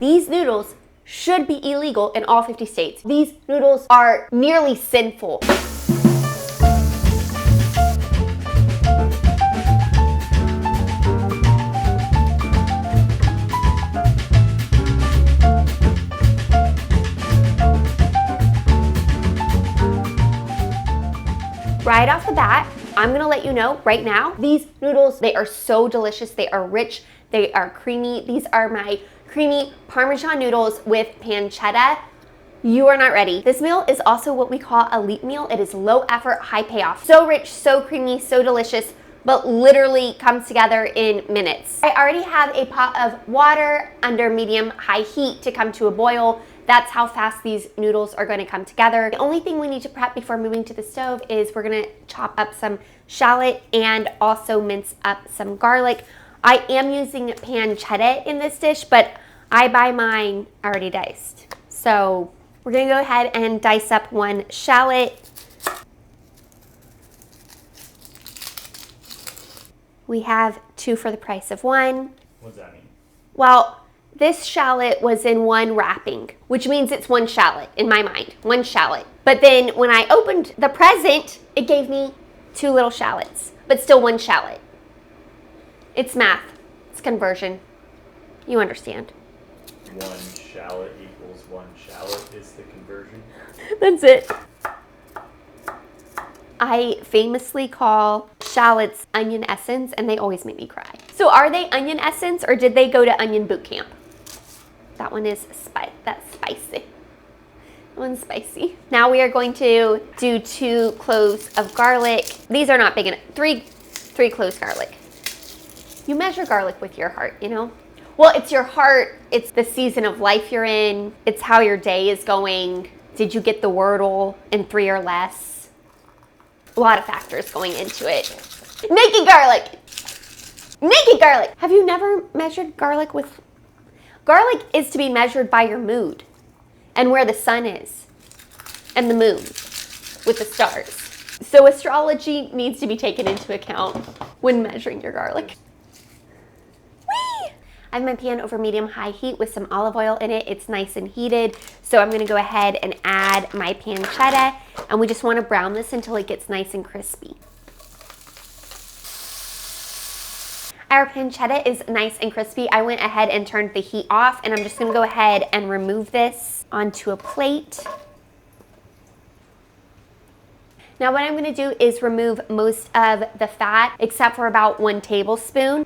These noodles should be illegal in all 50 states. These noodles are nearly sinful. Right off the bat, I'm gonna let you know right now, these noodles, they are so delicious. They are rich, they are creamy. These are my creamy Parmesan noodles with pancetta. You are not ready. This meal is also what we call a leap meal. It is low effort, high payoff. So rich, so creamy, so delicious, but literally comes together in minutes. I already have a pot of water under medium-high heat to come to a boil. That's how fast these noodles are going to come together. The only thing we need to prep before moving to the stove is we're going to chop up some shallot and also mince up some garlic. I am using pancetta in this dish, but I buy mine already diced. So we're going to go ahead and dice up one shallot. We have 2 for the price of 1. What does that mean? Well, this shallot was in one wrapping, which means it's 1 shallot in my mind, 1 shallot. But then when I opened the present, it gave me 2 little shallots, but still 1 shallot. It's math, it's conversion. You understand. 1 shallot equals 1 shallot is the conversion. That's it. I famously call shallots onion essence, and they always make me cry. So are they onion essence, or did they go to onion boot camp? That one is that's spicy. That one's spicy. Now we are going to do 2 cloves of garlic. These are not big enough. 3 cloves garlic. You measure garlic with your heart, you know? Well, it's your heart. It's the season of life you're in. It's how your day is going. Did you get the Wordle in 3 or less? A lot of factors going into it. Naked garlic. Naked garlic. Have you never measured garlic with... Garlic is to be measured by your mood and where the sun is and the moon with the stars. So astrology needs to be taken into account when measuring your garlic. Whee! I have my pan over medium-high heat with some olive oil in it. It's nice and heated. So I'm gonna go ahead and add my pancetta, and we just wanna brown this until it gets nice and crispy. Our pancetta is nice and crispy. I went ahead and turned the heat off, and I'm just gonna go ahead and remove this onto a plate. Now what I'm gonna do is remove most of the fat, except for about 1 tablespoon.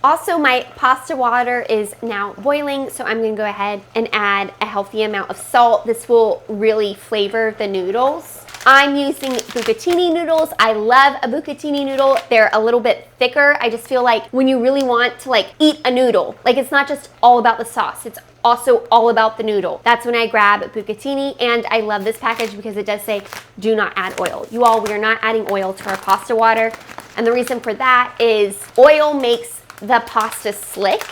Also, my pasta water is now boiling, so I'm gonna go ahead and add a healthy amount of salt. This will really flavor the noodles. I'm using bucatini noodles. I love a bucatini noodle. They're a little bit thicker. I just feel like when you really want to eat a noodle, it's not just all about the sauce, it's also all about the noodle. That's when I grab bucatini, and I love this package because it does say, do not add oil. You all, we are not adding oil to our pasta water. And the reason for that is oil makes the pasta slick,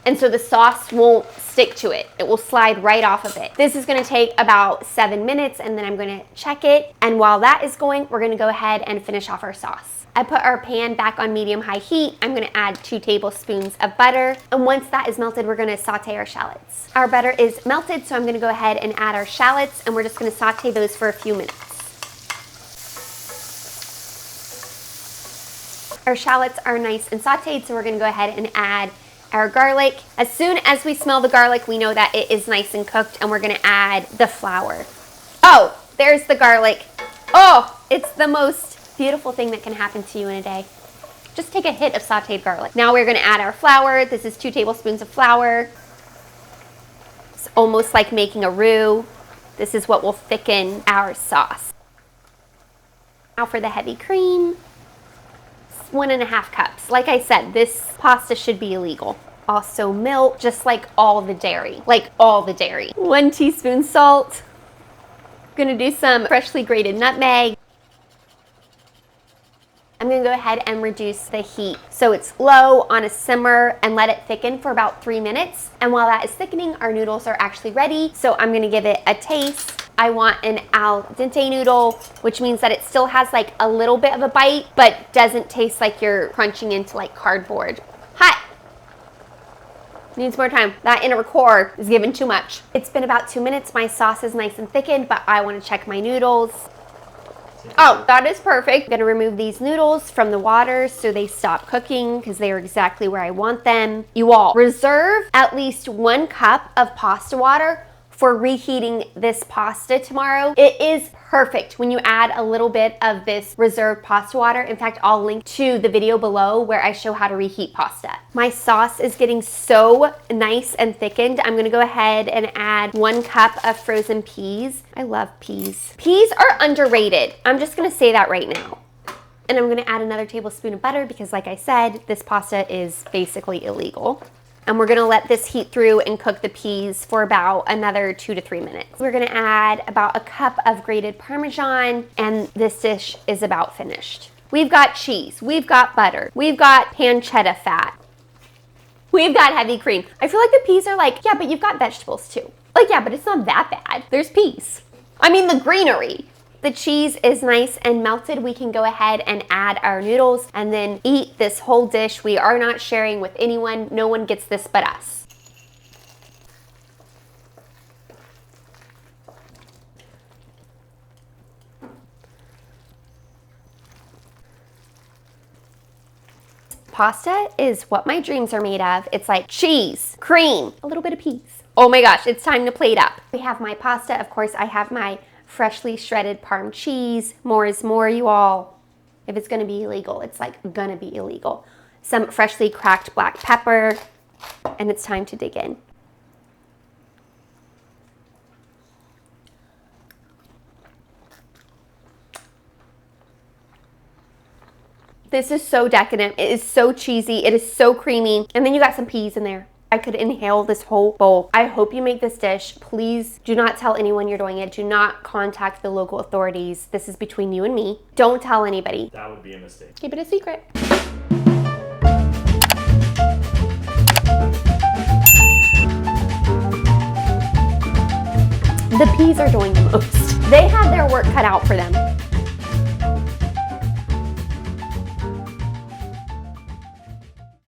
and so the sauce won't stick to it. It will slide right off of it. This is gonna take about 7 minutes, and then I'm gonna check it. And while that is going, we're gonna go ahead and finish off our sauce. I put our pan back on medium-high heat. I'm gonna add 2 tablespoons of butter. And once that is melted, we're gonna saute our shallots. Our butter is melted, so I'm gonna go ahead and add our shallots, and we're just gonna saute those for a few minutes. Our shallots are nice and sauteed, so we're gonna go ahead and add our garlic. As soon as we smell the garlic, we know that it is nice and cooked, and we're gonna add the flour. Oh, there's the garlic. Oh, it's the most beautiful thing that can happen to you in a day. Just take a hit of sauteed garlic. Now we're gonna add our flour. This is 2 tablespoons of flour. It's almost like making a roux. This is what will thicken our sauce. Now for the heavy cream. 1.5 cups. Like I said, this pasta should be illegal. Also milk, just like all the dairy, 1 teaspoon salt. Gonna do some freshly grated nutmeg. I'm gonna go ahead and reduce the heat. So it's low on a simmer and let it thicken for about 3 minutes. And while that is thickening, our noodles are actually ready. So I'm gonna give it a taste. I want an al dente noodle, which means that it still has like a little bit of a bite, but doesn't taste like you're crunching into like cardboard. Hot. Needs more time. That in a record is giving too much. It's been about 2 minutes. My sauce is nice and thickened, but I want to check my noodles. Oh, that is perfect. I'm gonna remove these noodles from the water so they stop cooking because they are exactly where I want them. You all reserve at least 1 cup of pasta water for reheating this pasta tomorrow. It is perfect when you add a little bit of this reserved pasta water. In fact, I'll link to the video below where I show how to reheat pasta. My sauce is getting so nice and thickened. I'm gonna go ahead and add 1 cup of frozen peas. I love peas. Peas are underrated. I'm just gonna say that right now. And I'm gonna add another tablespoon of butter because like I said, this pasta is basically illegal. And we're gonna let this heat through and cook the peas for about another 2 to 3 minutes. We're gonna add about a cup of grated Parmesan, and this dish is about finished. We've got cheese, we've got butter, we've got pancetta fat, we've got heavy cream. I feel like the peas are like, yeah, but you've got vegetables too. Like, yeah, but it's not that bad. There's peas. I mean, the greenery. The cheese is nice and melted. We can go ahead and add our noodles and then eat this whole dish. We are not sharing with anyone. No one gets this but us. Pasta is what my dreams are made of. It's like cheese, cream, a little bit of peas. Oh my gosh, it's time to plate up. We have my pasta. Of course, I have my freshly shredded Parm cheese. More is more, you all. If it's gonna be illegal, it's like gonna be illegal. Some freshly cracked black pepper, and it's time to dig in. This is so decadent. It is so cheesy. It is so creamy. And then you got some peas in there. I could inhale this whole bowl. I hope you make this dish. Please do not tell anyone you're doing it. Do not contact the local authorities. This is between you and me. Don't tell anybody. That would be a mistake. Keep it a secret. The peas are doing the most. They had their work cut out for them.